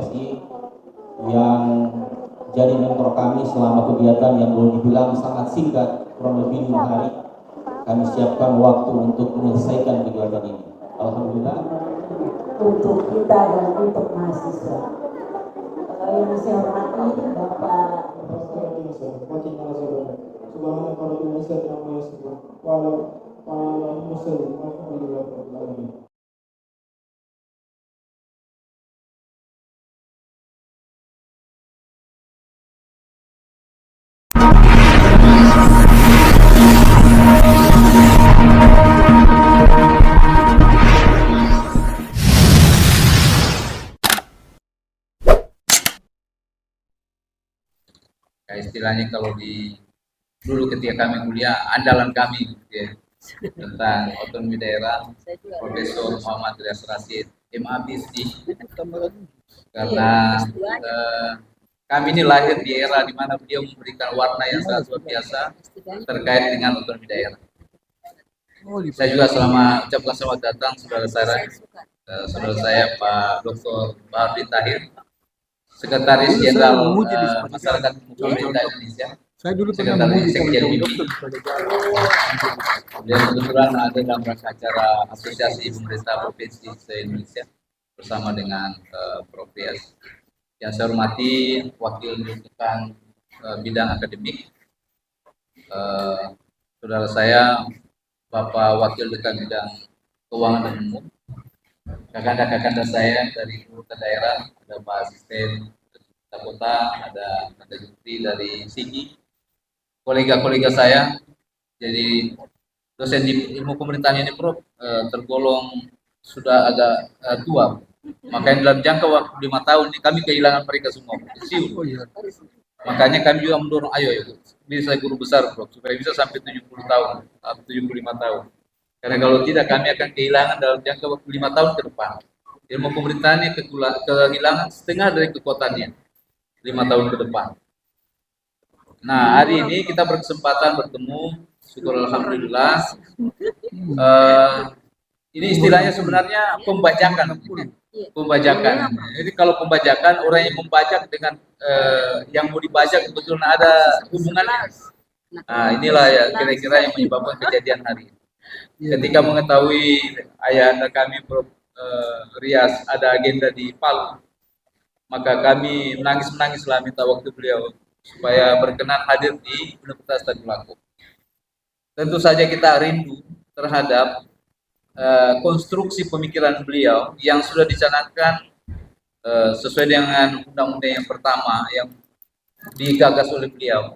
PSI yang jadi mentor kami selama kegiatan yang boleh dibilang sangat singkat, kurang lebih 5 hari. Kami siapkan waktu untuk menyelesaikan kegiatan ini. Alhamdulillah. Untuk kita dan untuk mahasiswa. Yang saya hormati Bapak istilahnya kalau dulu ketika kami kuliah, andalan kami gitu ya, tentang otonomi daerah, Profesor Muhammad Riaz Rasyid, MABSD, karena kami ini lahir di era di mana beliau memberikan warna yang sangat luar biasa terkait dengan otonomi daerah. Saya juga ucapkan selamat datang saudara saya Pak Dr. Bahri Tahir, Sekretaris Jenderal Masyarakat Pemerintah Indonesia. Saya dulu Sekretaris Sekjen MIPI. Dan kebetulan ada dalam rangka acara Asosiasi Pemerintah Provinsi se-Indonesia bersama dengan Prof. Riaz. Yang saya hormati Wakil Dekan Bidang Akademik, saudara saya Bapak Wakil Dekan Bidang Keuangan dan Umum, kakak-kakak saya dari pemerintah daerah, ada Pak Asisten Kota, ada Jupri dari SIGI, kolega-kolega saya, jadi dosen di ilmu pemerintahan ini Prof, tergolong sudah agak tua, makanya dalam jangka waktu 5 tahun ini kami kehilangan mereka semua, pensiun. Makanya kami juga mendorong, ayo bisa guru besar Prof, supaya bisa sampai 70 tahun atau 75 tahun. Karena kalau tidak kami akan kehilangan dalam jangka waktu 5 tahun ke depan. Ilmu pemerintahannya kehilangan setengah dari kekuatannya 5 tahun ke depan. Nah, hari ini kita berkesempatan bertemu, syukur alhamdulillah. Ini istilahnya sebenarnya pembajakan. Pembajakan. Jadi kalau pembajakan, orang yang membajak dengan yang mau dibajak kebetulan ada hubungannya. Nah, inilah ya kira-kira yang menyebabkan kejadian hari ini. Ketika mengetahui ayahanda kami Prof. Riaz ada agenda di Palu, maka kami menangis lah minta waktu beliau supaya berkenan hadir di Universitas Tadulako. Tentu saja kita rindu terhadap konstruksi pemikiran beliau yang sudah dicanangkan sesuai dengan undang-undang yang pertama yang digagas oleh beliau.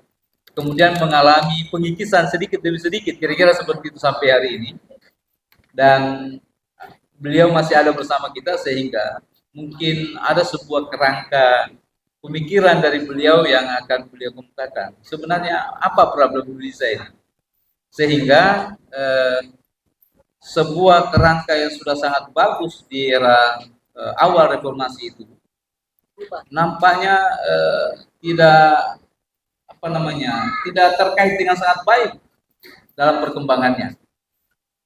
Kemudian mengalami pengikisan sedikit demi sedikit, kira-kira seperti itu sampai hari ini. Dan beliau masih ada bersama kita sehingga mungkin ada sebuah kerangka pemikiran dari beliau yang akan beliau kemukakan. Sebenarnya apa problem Indonesia ini? Sehingga sebuah kerangka yang sudah sangat bagus di era awal reformasi itu nampaknya tidak terkait dengan sangat baik dalam perkembangannya.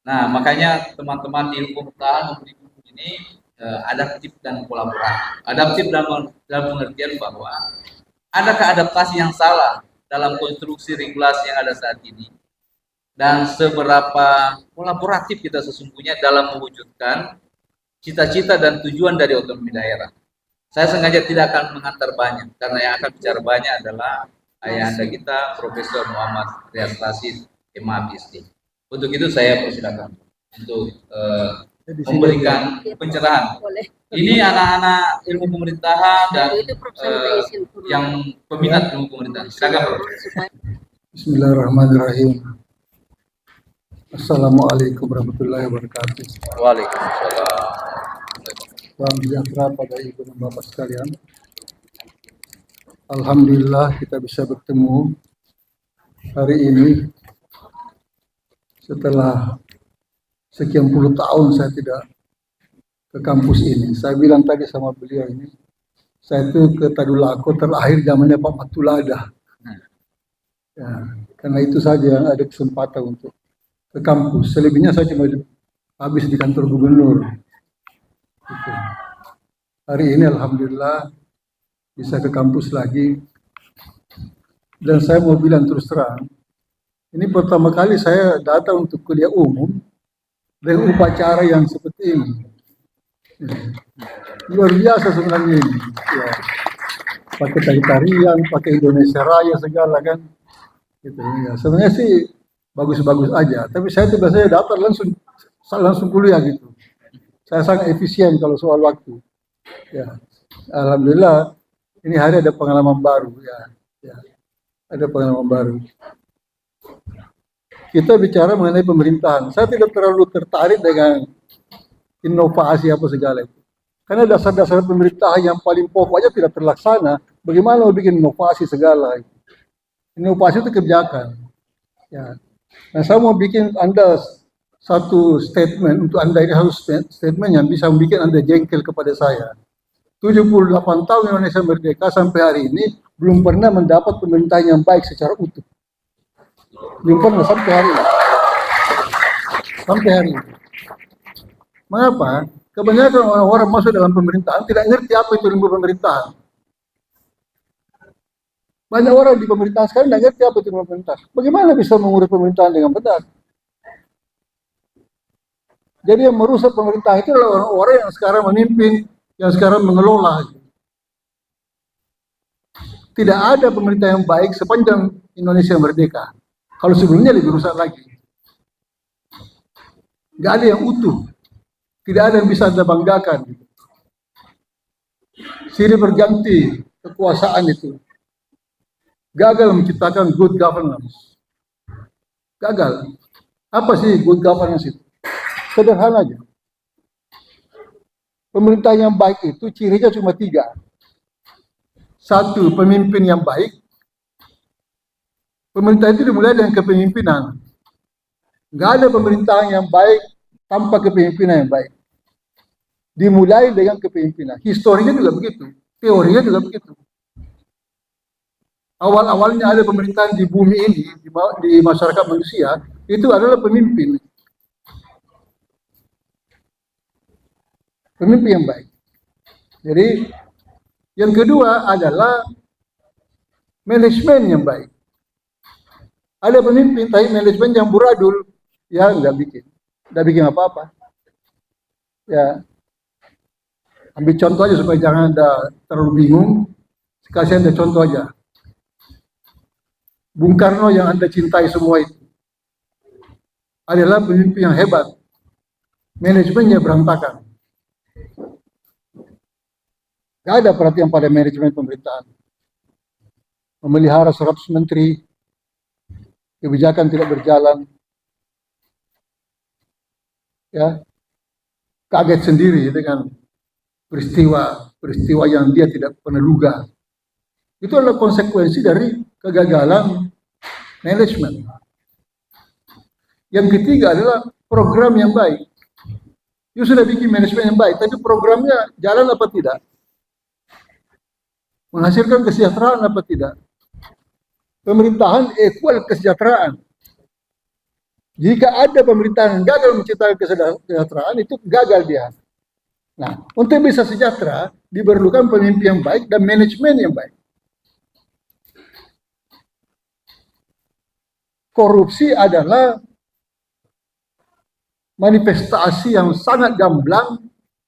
Nah, makanya teman-teman di ilmu pemerintahan memberi buku ini adaptif dan kolaboratif. Adaptif dalam pengertian bahwa adakah adaptasi yang salah dalam konstruksi regulasi yang ada saat ini dan seberapa kolaboratif kita sesungguhnya dalam mewujudkan cita-cita dan tujuan dari otonomi daerah. Saya sengaja tidak akan mengantar banyak karena yang akan bicara banyak adalah ayahanda kita Profesor Muhammad Riaz Rasyid, MABSD. Untuk itu saya persilakan untuk memberikan pencerahan. Ini anak-anak ilmu pemerintahan dan yang peminat ilmu pemerintahan. Silakan Prof. Bismillahirrahmanirrahim. Assalamualaikum warahmatullahi wabarakatuh. Waalaikumsalam. Salam sejahtera pada ibu dan bapak sekalian. Alhamdulillah kita bisa bertemu hari ini setelah sekian puluh tahun saya tidak ke kampus ini. Saya bilang tadi sama beliau ini, saya itu ke Tadulako terakhir zamannya Pak Matulada. Ya, karena itu saja yang ada kesempatan untuk ke kampus. Selebihnya saya cuma habis di kantor gubernur. Gitu. hari ini alhamdulillah bisa ke kampus lagi. Dan saya mau bilang terus terang, ini pertama kali saya datang untuk kuliah umum dengan upacara yang seperti ini. Luar biasa sebenarnya ini. Ya. Pakai tari-tarian, pakai Indonesia Raya segala kan. Gitu, ya. Sebenarnya sih bagus-bagus aja. Tapi saya biasanya datang langsung kuliah gitu. Saya sangat efisien kalau soal waktu. Ya. Alhamdulillah ini hari ada pengalaman baru. Ya. Ya. Ada pengalaman baru. Kita bicara mengenai pemerintahan. Saya tidak terlalu tertarik dengan inovasi apa segala itu. Karena dasar-dasar pemerintahan yang paling pokok aja tidak terlaksana. Bagaimana mau bikin inovasi segala itu? Inovasi itu kebijakan. Ya. Nah, saya mau bikin Anda satu statement untuk Anda, ini harus statement yang bisa membuat Anda jengkel kepada saya. 78 tahun Indonesia merdeka sampai hari ini belum pernah mendapat pemerintahan yang baik secara utuh. Belum pernah sampai hari ini. Sampai hari ini. Mengapa? Kebanyakan orang-orang masuk dalam pemerintahan tidak ngerti apa itu ilmu pemerintahan. Banyak orang di pemerintahan sekarang tidak ngerti apa itu ilmu pemerintahan. Bagaimana bisa mengurus pemerintahan dengan benar? Jadi yang merusak pemerintahan itu adalah orang-orang yang sekarang memimpin, yang sekarang mengelola. Tidak ada pemerintah yang baik sepanjang Indonesia merdeka. Kalau sebelumnya lebih rusak lagi. Nggak ada yang utuh. Tidak ada yang bisa Anda banggakan. Silih berganti kekuasaan itu. Gagal menciptakan good governance. Gagal. Apa sih good governance itu? Sederhana aja. Pemerintah yang baik itu cirinya cuma 3. 1, pemimpin yang baik. Pemerintah itu dimulai dengan kepemimpinan. Nggak ada pemerintahan yang baik tanpa kepemimpinan yang baik. Dimulai dengan kepemimpinan. Historinya juga begitu. Teorinya juga begitu. Awal-awalnya ada pemerintahan di bumi ini, di masyarakat manusia, itu adalah pemimpin. Pemimpin yang baik. Jadi, yang kedua adalah manajemen yang baik. Ada pemimpin, tapi manajemen yang buradul, ya nggak bikin apa-apa. Ya, ambil contoh aja supaya jangan Anda terlalu bingung. Kasih Anda contoh aja. Bung Karno yang Anda cintai semua itu adalah pemimpin yang hebat. Manajemennya berantakan. Gak ada perhatian pada manajemen pemerintahan. Memelihara 100 menteri, kebijakan tidak berjalan. Ya, kaget sendiri dengan peristiwa yang dia tidak pernah duga. Itu adalah konsekuensi dari kegagalan manajemen. Yang ketiga adalah program yang baik. You sudah bikin manajemen yang baik, tapi programnya jalan apa tidak? Menghasilkan kesejahteraan apa tidak? Pemerintahan equal kesejahteraan. Jika ada pemerintahan yang gagal menciptakan kesejahteraan, itu gagal dia. Nah, untuk bisa sejahtera, diperlukan pemimpin yang baik dan manajemen yang baik. Korupsi adalah manifestasi yang sangat gamblang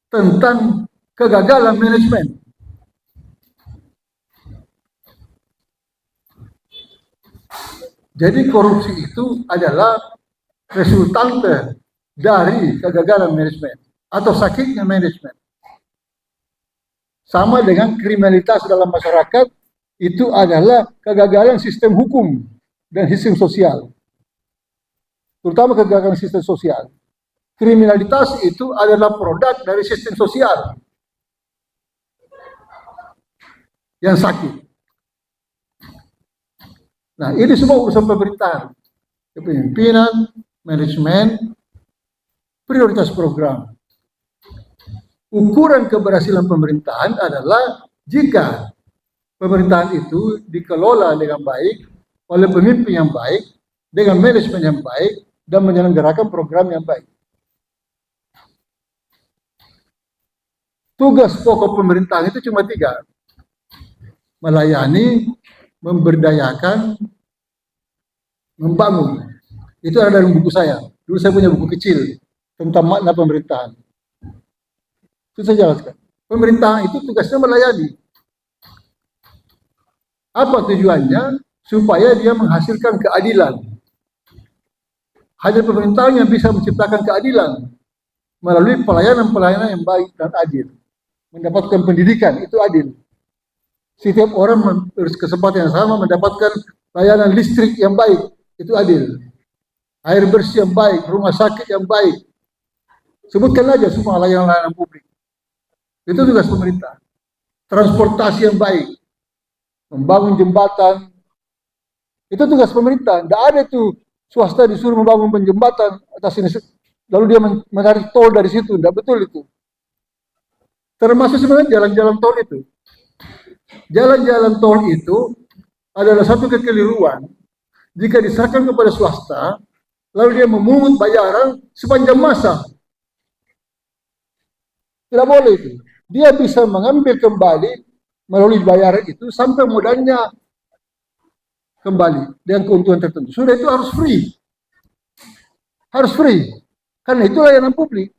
tentang kegagalan manajemen. Jadi korupsi itu adalah resultante dari kegagalan manajemen atau sakitnya manajemen. Sama dengan kriminalitas dalam masyarakat, itu adalah kegagalan sistem hukum dan sistem sosial. Terutama kegagalan sistem sosial. Kriminalitas itu adalah produk dari sistem sosial yang sakit. Nah, ini semua urusan pemerintahan. Kepemimpinan, manajemen, prioritas program. Ukuran keberhasilan pemerintahan adalah jika pemerintahan itu dikelola dengan baik oleh pemimpin yang baik, dengan manajemen yang baik, dan menyelenggarakan program yang baik. Tugas pokok pemerintahan itu cuma 3. Melayani, memberdayakan, membangun. Itu ada dalam buku saya. Dulu saya punya buku kecil tentang makna pemerintahan. Itu saya jelaskan. Pemerintahan itu tugasnya melayani. Apa tujuannya? Supaya dia menghasilkan keadilan. Hanya pemerintahan yang bisa menciptakan keadilan melalui pelayanan-pelayanan yang baik dan adil. Mendapatkan pendidikan itu adil. Setiap orang berkesempatan yang sama mendapatkan layanan listrik yang baik, itu adil. Air bersih yang baik, rumah sakit yang baik. Sebutkan aja semua layanan-layanan publik. Itu tugas pemerintah. Transportasi yang baik, membangun jembatan, itu tugas pemerintah. Tidak ada itu swasta disuruh membangun jembatan atas ini, lalu dia menarik tol dari situ. Tidak betul itu. Termasuk sebenarnya jalan-jalan tol itu. Jalan-jalan tol itu adalah satu kekeliruan jika diserahkan kepada swasta, lalu dia memungut bayaran sepanjang masa. Tidak boleh itu. Dia bisa mengambil kembali melalui bayaran itu sampai modalnya kembali dengan keuntungan tertentu. Sudah itu harus free. Harus free. Karena itu layanan publik.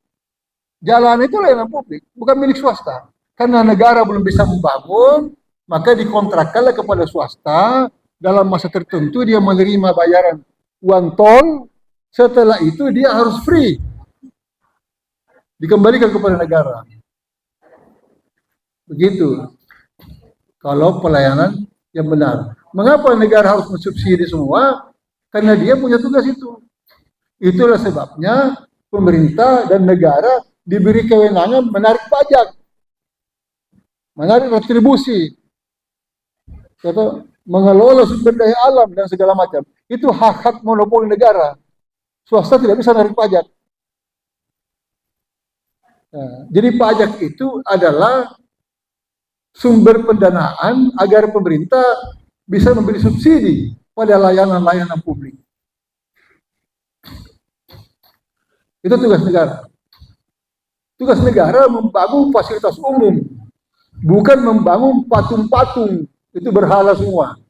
Jalan itu layanan publik, bukan milik swasta. Karena negara belum bisa membangun, maka dikontrakkanlah kepada swasta, dalam masa tertentu dia menerima bayaran uang tol, setelah itu dia harus free. Dikembalikan kepada negara. Begitu. Kalau pelayanan yang benar. Mengapa negara harus mensubsidi semua? Karena dia punya tugas itu. Itulah sebabnya pemerintah dan negara diberi kewenangan menarik pajak, menarik retribusi, atau mengelola sumber daya alam dan segala macam. Itu hak-hak monopoli negara. Swasta tidak bisa menarik pajak. Nah, jadi pajak itu adalah sumber pendanaan agar pemerintah bisa memberi subsidi pada layanan-layanan publik. Itu tugas negara. Tugas negara membangun fasilitas umum, bukan membangun patung-patung. Itu berhala semua.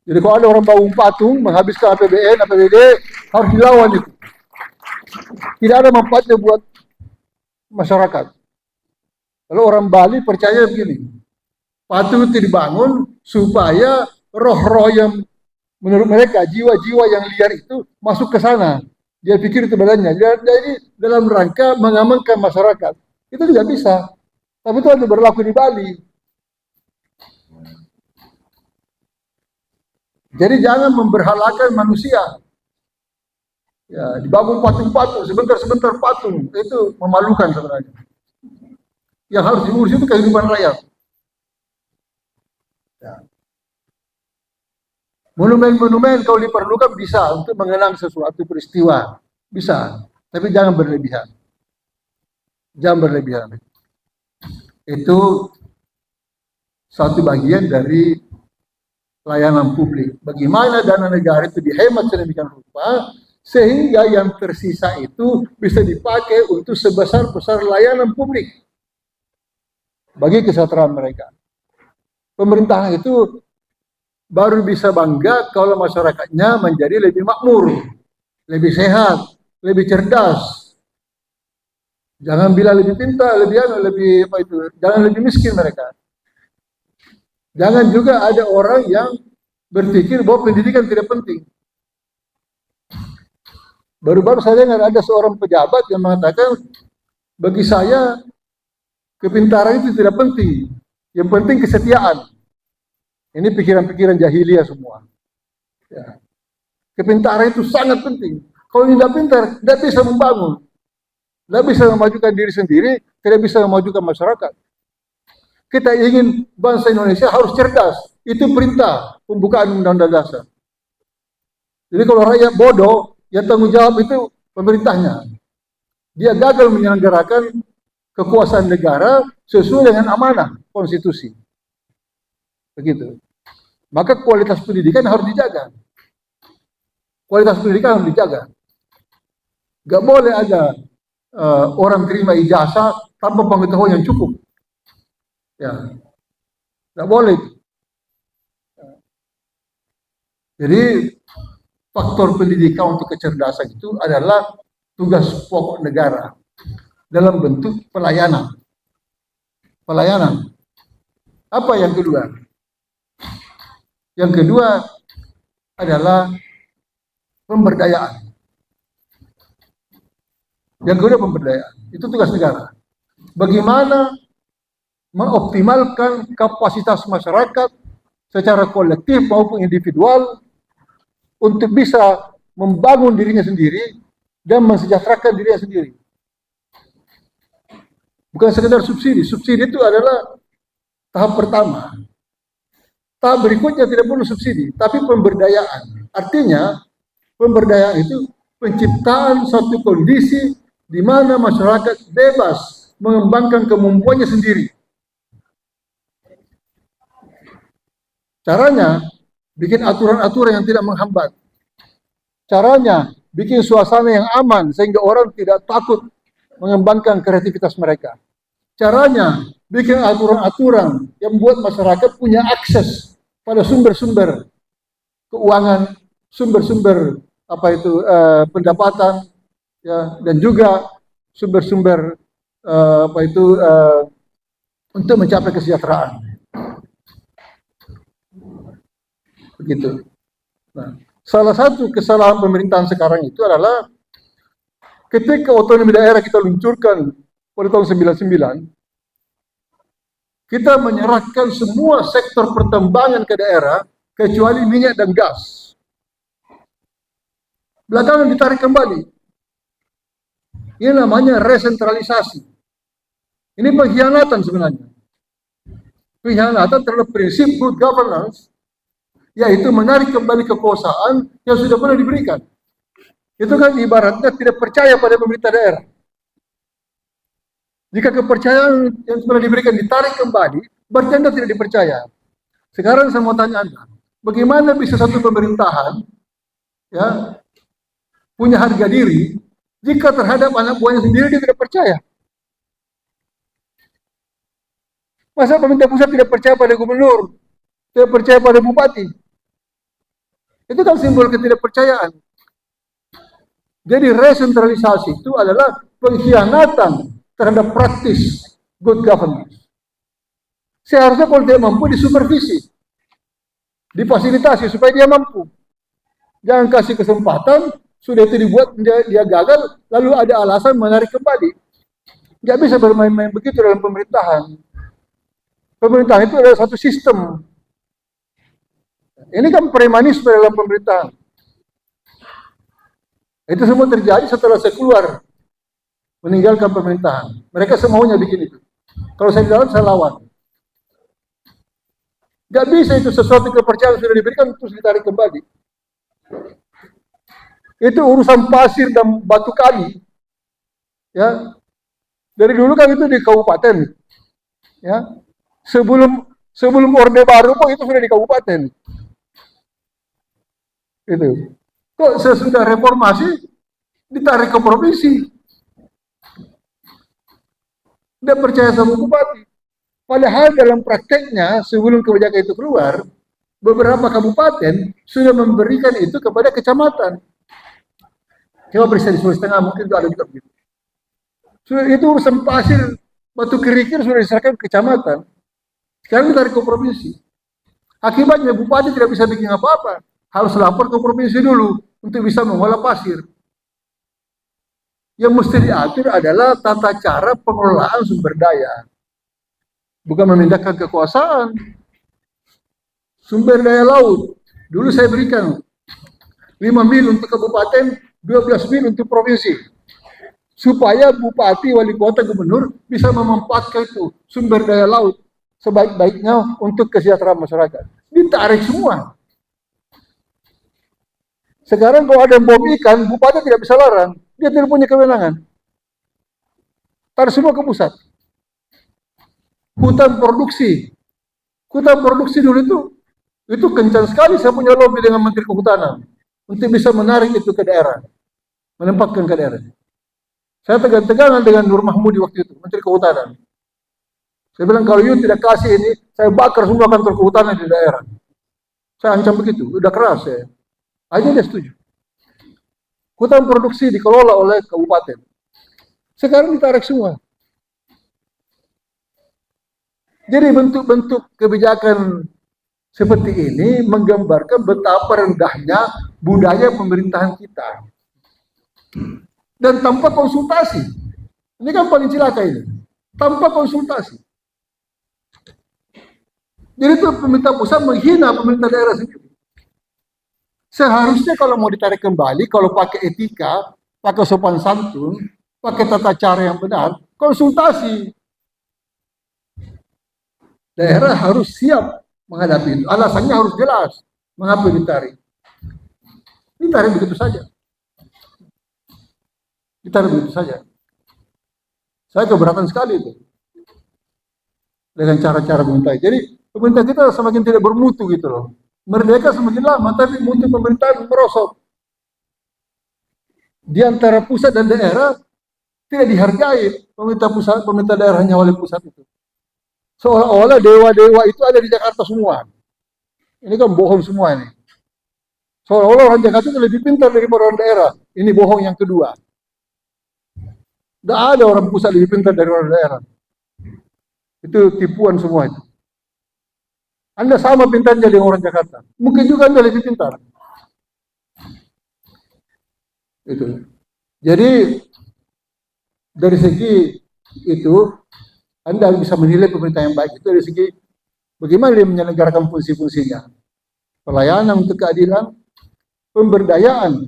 Jadi kalau ada orang bangun patung, menghabiskan APBN, APBD, harus dilawan itu. Tidak ada manfaatnya buat masyarakat. Kalau orang Bali percaya begini, patung itu dibangun supaya roh-roh yang menurut mereka, jiwa-jiwa yang liar itu masuk ke sana. Dia pikir itu badannya. Jadi dalam rangka mengamankan masyarakat. Itu juga bisa. Tapi itu hanya berlaku di Bali. Jadi jangan memberhalakan manusia. Ya, dibangun patung-patung, sebentar-sebentar patung. Itu memalukan sebenarnya. Yang harus diurus itu kehidupan rakyat. Ya. Monumen-monumen kalau diperlukan bisa untuk mengenang sesuatu peristiwa. Bisa. Tapi jangan berlebihan. Jangan berlebihan. Itu satu bagian dari layanan publik. Bagaimana dana negara itu dihemat sedemikian rupa sehingga yang tersisa itu bisa dipakai untuk sebesar-besar layanan publik bagi kesejahteraan mereka. Pemerintahan itu baru bisa bangga kalau masyarakatnya menjadi lebih makmur, lebih sehat, lebih cerdas. Jangan bilang lebih pintar, lebih apa itu, jangan lebih miskin mereka. Jangan juga ada orang yang berpikir bahwa pendidikan tidak penting. Baru-baru saya dengar ada seorang pejabat yang mengatakan, bagi saya kepintaran itu tidak penting. Yang penting kesetiaan. Ini pikiran-pikiran jahiliyah semua. Ya. Kepintaran itu sangat penting. Kalau tidak pintar, tidak bisa membangun. Tidak bisa memajukan diri sendiri, tidak bisa memajukan masyarakat. Kita ingin bangsa Indonesia harus cerdas. Itu perintah pembukaan Undang-Undang Dasar. Jadi kalau rakyat bodoh, yang tanggung jawab itu pemerintahnya. Dia gagal menyelenggarakan kekuasaan negara sesuai dengan amanah konstitusi. Begitu. Maka kualitas pendidikan harus dijaga. Kualitas pendidikan harus dijaga. Gak boleh ada orang terima ijazah tanpa pengetahuan yang cukup. Ya, tidak boleh. Jadi faktor pendidikan untuk kecerdasan itu adalah tugas pokok negara dalam bentuk pelayanan. Pelayanan. Apa yang kedua? Yang kedua adalah pemberdayaan. Yang kedua pemberdayaan. Itu tugas negara. Bagaimana mengoptimalkan kapasitas masyarakat secara kolektif maupun individual untuk bisa membangun dirinya sendiri dan mensejahterakan dirinya sendiri. Bukan sekedar subsidi. Subsidi itu adalah tahap pertama. Tahap berikutnya tidak perlu subsidi, tapi pemberdayaan. Artinya, pemberdayaan itu penciptaan suatu kondisi di mana masyarakat bebas mengembangkan kemampuannya sendiri. Caranya, bikin aturan-aturan yang tidak menghambat. Caranya, bikin suasana yang aman sehingga orang tidak takut mengembangkan kreativitas mereka. Caranya, bikin aturan-aturan yang membuat masyarakat punya akses pada sumber-sumber keuangan, sumber-sumber pendapatan, ya, dan juga sumber-sumber untuk mencapai kesejahteraan. Begitu. Nah, salah satu kesalahan pemerintahan sekarang itu adalah ketika otonomi daerah kita luncurkan pada tahun 99, kita menyerahkan semua sektor pertambangan ke daerah kecuali minyak dan gas. Belakangan ditarik kembali. Ini namanya resentralisasi. Ini pengkhianatan sebenarnya. Pengkhianatan terhadap prinsip good governance, yaitu menarik kembali kekuasaan yang sudah pernah diberikan. Itu kan ibaratnya tidak percaya pada pemerintah daerah. Jika kepercayaan yang pernah diberikan ditarik kembali, berarti Anda tidak dipercaya. Sekarang saya mau tanya Anda, bagaimana bisa satu pemerintahan ya punya harga diri jika terhadap anak buahnya sendiri dia tidak percaya? Masa pemerintah pusat tidak percaya pada gubernur, tidak percaya pada bupati? Itu kan simbol ketidakpercayaan. Jadi resentralisasi itu adalah pengkhianatan terhadap praktis good governance. Seharusnya kalau dia mampu disupervisi, difasilitasi supaya dia mampu. Jangan kasih kesempatan, sudah itu dibuat dia gagal, lalu ada alasan menarik kembali. Nggak bisa bermain-main begitu dalam pemerintahan. Pemerintahan itu adalah satu sistem. Ini kan premanisme dalam pemerintahan. Itu semua terjadi setelah saya keluar meninggalkan pemerintahan. Mereka semaunya bikin itu. Kalau saya di dalam, saya lawan. Gak bisa itu sesuatu kepercayaan sudah diberikan terus ditarik kembali. Itu urusan pasir dan batu kali. Ya, dari dulu kan itu di kabupaten. Ya, sebelum Orde Baru pun itu sudah di kabupaten. Itu. Kok sesudah reformasi ditarik ke provinsi? Tidak percaya sama bupati. Padahal dalam prakteknya sebelum kebijakan itu keluar, beberapa kabupaten sudah memberikan itu kepada kecamatan. Coba periksa di Sulawesi Tengah mungkin itu ada juga begitu. Sudah itu urusan pasir, batu kerikil sudah diserahkan ke kecamatan. Sekarang ditarik ke provinsi. Akibatnya bupati tidak bisa bikin apa-apa. Harus lapor ke provinsi dulu untuk bisa mengolah pasir. Yang mesti diatur adalah tata cara pengelolaan sumber daya. Bukan memindahkan kekuasaan. Sumber daya laut. Dulu saya berikan 5 mil untuk kabupaten, 12 mil untuk provinsi. Supaya bupati, wali kota, gubernur bisa memanfaatkan itu sumber daya laut sebaik-baiknya untuk kesejahteraan masyarakat. Ditarik semua. Sekarang kalau ada yang bom ikan, bupati tidak bisa larang. Dia tidak punya kewenangan. Tarik semua ke pusat. Hutan produksi. Hutan produksi dulu itu kencang sekali. Saya punya lobby dengan Menteri Kehutanan untuk bisa menarik itu ke daerah. Menempatkan ke daerah. Saya tegang-tegangan dengan Nur Mahmudi waktu itu, Menteri Kehutanan. Saya bilang kalau you tidak kasih ini, saya bakar semua kantor kehutanan di daerah. Saya ancam begitu, udah keras saya. Akhirnya dia setuju. Hutan produksi dikelola oleh kabupaten. Sekarang ditarik semua. Jadi bentuk-bentuk kebijakan seperti ini menggambarkan betapa rendahnya budaya pemerintahan kita. Dan tanpa konsultasi. Ini kan paling cilaka ini. Tanpa konsultasi. Jadi itu pemerintah pusat menghina pemerintah daerah sendiri. Seharusnya kalau mau ditarik kembali, kalau pakai etika, pakai sopan santun, pakai tata cara yang benar, konsultasi. Daerah harus siap menghadapi itu. Alasannya harus jelas. Mengapa ditarik? Ditarik begitu saja. Ditarik begitu saja. Saya keberatan sekali itu. Dengan cara-cara pemerintah. Jadi pemerintah kita semakin tidak bermutu gitu loh. Merdeka semakin lama, tapi mutu pemerintahan merosot. Di antara pusat dan daerah tidak dihargai pemerintah pusat, pemerintah daerahnya oleh pusat itu. Seolah-olah dewa-dewa itu ada di Jakarta semua. Ini kan bohong semua ini. Seolah-olah orang Jakarta itu lebih pintar daripada orang daerah. Ini bohong yang kedua. Tidak ada orang pusat lebih pintar dari orang daerah. Itu tipuan semua itu. Anda sama pintarnya dengan orang Jakarta. Mungkin juga Anda lebih pintar. Itu. Jadi dari segi itu Anda bisa menilai pemerintah yang baik itu dari segi bagaimana dia menyelenggarakan fungsi-fungsinya. Pelayanan untuk keadilan, pemberdayaan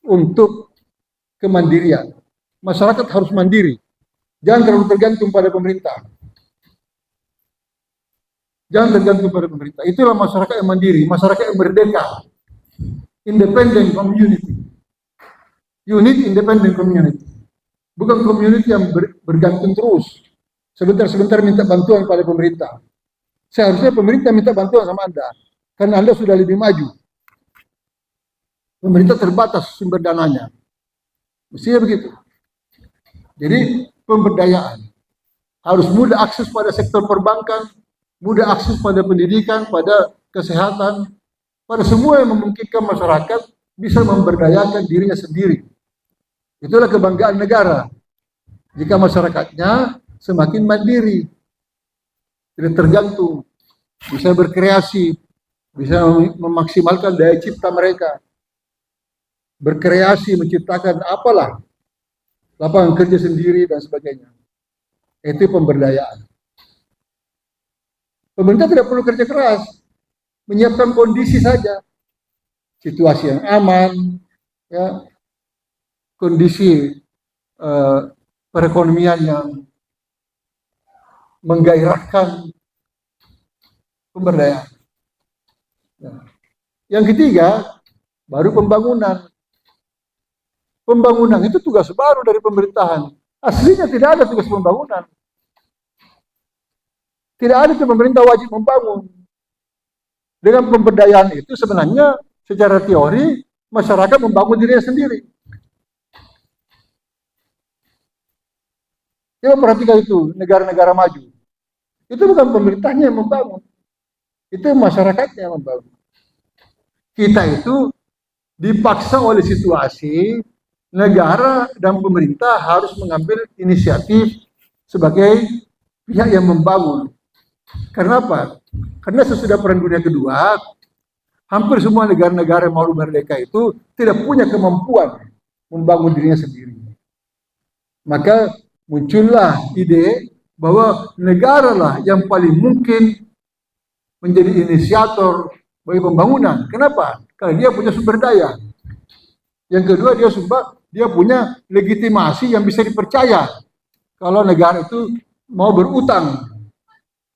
untuk kemandirian. Masyarakat harus mandiri. Jangan terlalu tergantung pada pemerintah. Jangan tergantung pada pemerintah. Itulah masyarakat yang mandiri, masyarakat yang merdeka. Independent community. You need independent community. Bukan community yang bergantung terus. Sebentar-sebentar minta bantuan pada pemerintah. Seharusnya pemerintah minta bantuan sama Anda. Karena Anda sudah lebih maju. Pemerintah terbatas sumber dananya. Mestinya begitu. Jadi pemberdayaan. Harus mudah akses pada sektor perbankan, mudah akses pada pendidikan, pada kesehatan, pada semua yang memungkinkan masyarakat bisa memberdayakan dirinya sendiri. Itulah kebanggaan negara. Jika masyarakatnya semakin mandiri, tidak tergantung, bisa berkreasi, bisa memaksimalkan daya cipta mereka, berkreasi, menciptakan apalah, lapangan kerja sendiri dan sebagainya. Itu pemberdayaan. Pemerintah tidak perlu kerja keras, menyiapkan kondisi saja, situasi yang aman, ya, kondisi perekonomian yang menggairahkan pemberdayaan. Ya. Yang ketiga, baru pembangunan. Pembangunan itu tugas baru dari pemerintahan. Aslinya tidak ada tugas pembangunan. Tidak ada itu pemerintah wajib membangun. Dengan pemberdayaan itu sebenarnya secara teori masyarakat membangun dirinya sendiri. Coba perhatikan itu negara-negara maju. Itu bukan pemerintahnya yang membangun. Itu masyarakatnya yang membangun. Kita itu dipaksa oleh situasi, negara dan pemerintah harus mengambil inisiatif sebagai pihak yang membangun. Karena apa? Karena sesudah Perang Dunia Kedua, hampir semua negara-negara yang mau merdeka itu tidak punya kemampuan membangun dirinya sendiri. Maka muncullah ide bahwa negara lah yang paling mungkin menjadi inisiator bagi pembangunan. Kenapa? Karena dia punya sumber daya. Yang kedua, dia punya legitimasi yang bisa dipercaya. Kalau negara itu mau berutang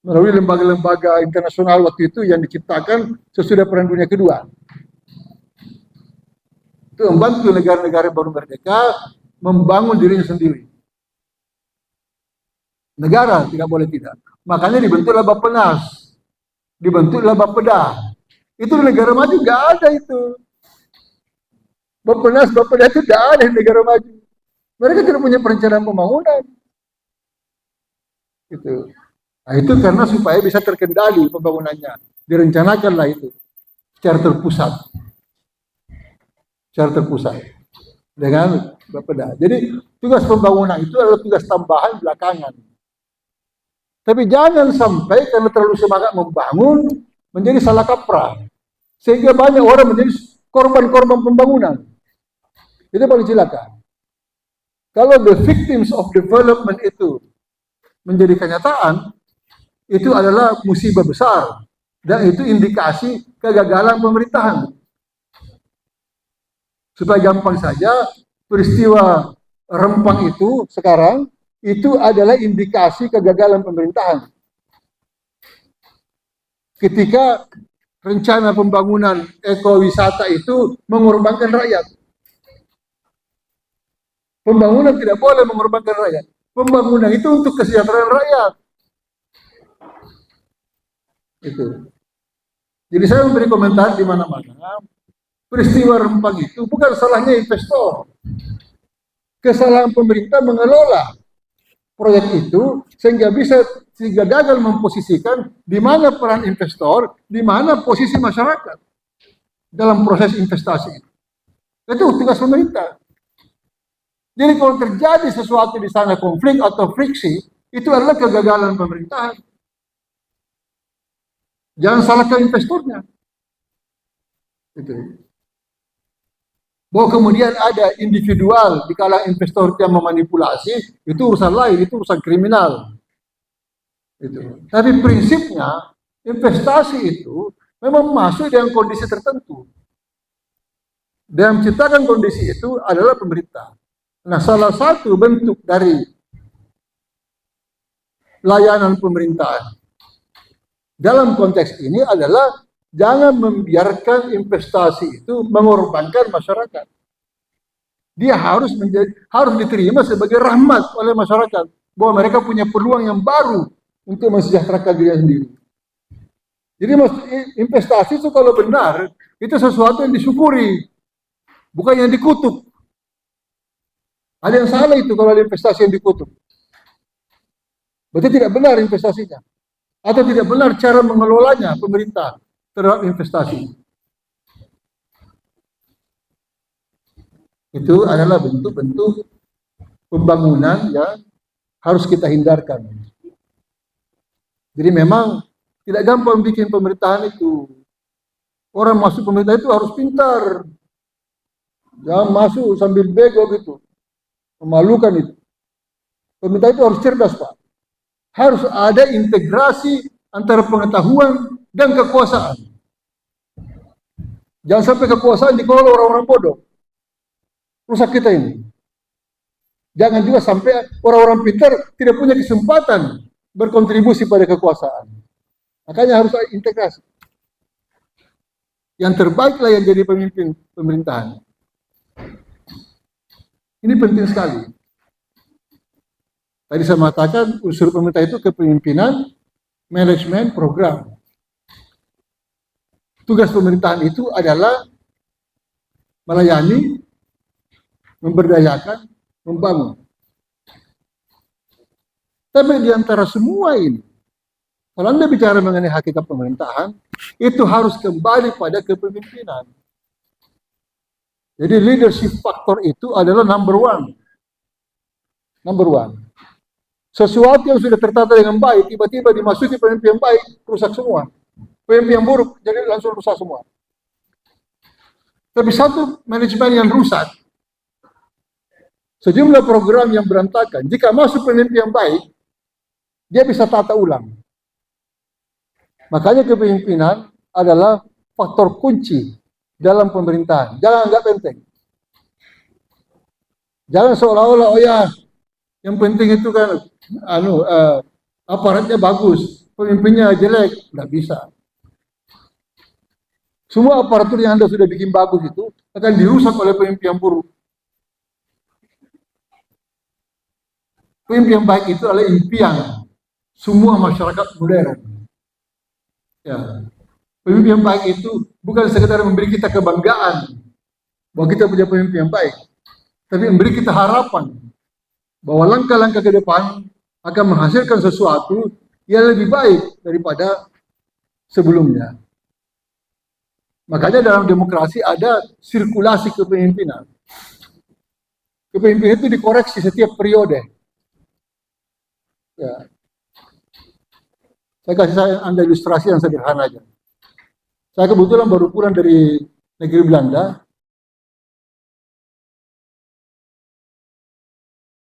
melalui lembaga-lembaga internasional waktu itu yang diciptakan sesudah Perang Dunia Kedua. Itu membantu negara-negara baru merdeka membangun dirinya sendiri. Negara tidak boleh tidak. Makanya dibentuklah Bappenas, dibentuklah Bapeda. Itu negara maju nggak ada itu. Bappenas itu tidak ada di negara maju. Mereka tidak punya perencanaan pembangunan. Gitu. Nah, itu karena supaya bisa terkendali pembangunannya. Direncanakanlah itu secara terpusat. Secara terpusat. Dengan Bapeda. Jadi tugas pembangunan itu adalah tugas tambahan belakangan. Tapi jangan sampai karena terlalu semangat membangun menjadi salah kaprah. Sehingga banyak orang menjadi korban-korban pembangunan. Itu paling celaka. Kalau the victims of development itu menjadi kenyataan, itu adalah musibah besar. Dan itu indikasi kegagalan pemerintahan. Supaya gampang saja, peristiwa Rempang itu sekarang, itu adalah indikasi kegagalan pemerintahan. Ketika rencana pembangunan ekowisata itu mengorbankan rakyat. Pembangunan tidak boleh mengorbankan rakyat. Pembangunan itu untuk kesejahteraan rakyat. Itu. Jadi saya memberi komentar di mana-mana. Peristiwa Rempang itu bukan salahnya investor. Kesalahan pemerintah mengelola proyek itu sehingga gagal memposisikan di mana peran investor, di mana posisi masyarakat dalam proses investasi itu. Itu tugas pemerintah. Jadi kalau terjadi sesuatu di sana konflik atau friksi, itu adalah kegagalan pemerintahan. Jangan salahkan investornya. Itu. Bahwa kemudian ada individual di kalangan investor yang memanipulasi, itu urusan lain, itu urusan kriminal. Itu. Tapi prinsipnya, investasi itu memang masuk dengan kondisi tertentu. Dan menciptakan kondisi itu adalah pemerintah. Nah, salah satu bentuk dari layanan pemerintahan dalam konteks ini adalah jangan membiarkan investasi itu mengorbankan masyarakat. Dia harus diterima sebagai rahmat oleh masyarakat bahwa mereka punya peluang yang baru untuk mensejahterakan diri sendiri. Jadi investasi itu kalau benar itu sesuatu yang disyukuri, bukan yang dikutuk. Ada yang salah itu kalau ada investasi yang dikutuk. Berarti tidak benar investasinya. Atau tidak benar cara mengelolanya pemerintah terhadap investasi. Itu adalah bentuk-bentuk pembangunan yang harus kita hindarkan. Jadi memang tidak gampang bikin pemerintahan itu. Orang masuk pemerintahan itu harus pintar. Jangan masuk sambil bego gitu. Memalukan itu. Pemerintah itu harus cerdas, Pak. Harus ada integrasi antara pengetahuan dan kekuasaan. Jangan sampai kekuasaan dikelola orang-orang bodoh. Rusak kita ini. Jangan juga sampai orang-orang pintar tidak punya kesempatan berkontribusi pada kekuasaan. Makanya harus ada integrasi. Yang terbaiklah yang jadi pemimpin pemerintahan. Ini penting sekali. Tadi saya mengatakan unsur pemerintah itu kepemimpinan, manajemen, program. Tugas pemerintahan itu adalah melayani, memberdayakan, membangun. Tapi di antara semua ini, kalau Anda bicara mengenai hakikat pemerintahan, itu harus kembali pada kepemimpinan. Jadi leadership factor itu adalah number one. Number one. Sesuatu yang sudah tertata dengan baik, tiba-tiba dimasuki pemimpin yang baik, rusak semua. Pemimpin yang buruk, jadi langsung rusak semua. Tapi satu manajemen yang rusak, sejumlah program yang berantakan, jika masuk pemimpin yang baik, dia bisa tata ulang. Makanya kepemimpinan adalah faktor kunci dalam pemerintahan. Jangan anggap enteng. Jangan seolah-olah, oh ya, yang penting itu kan aparatnya bagus, pemimpinnya jelek, nggak bisa. Semua aparatur yang Anda sudah bikin bagus itu akan dirusak oleh pemimpin yang buruk. Pemimpin yang baik itu adalah impian semua masyarakat modern. Ya. Pemimpin yang baik itu bukan sekedar memberi kita kebanggaan bahwa kita punya pemimpin yang baik, tapi memberi kita harapan bahwa langkah-langkah ke depan akan menghasilkan sesuatu yang lebih baik daripada sebelumnya. Makanya dalam demokrasi ada sirkulasi kepemimpinan. Kepemimpinan itu dikoreksi setiap periode. Ya. Saya kasih Anda ilustrasi yang sederhana aja. Saya kebetulan baru pulang dari negeri Belanda.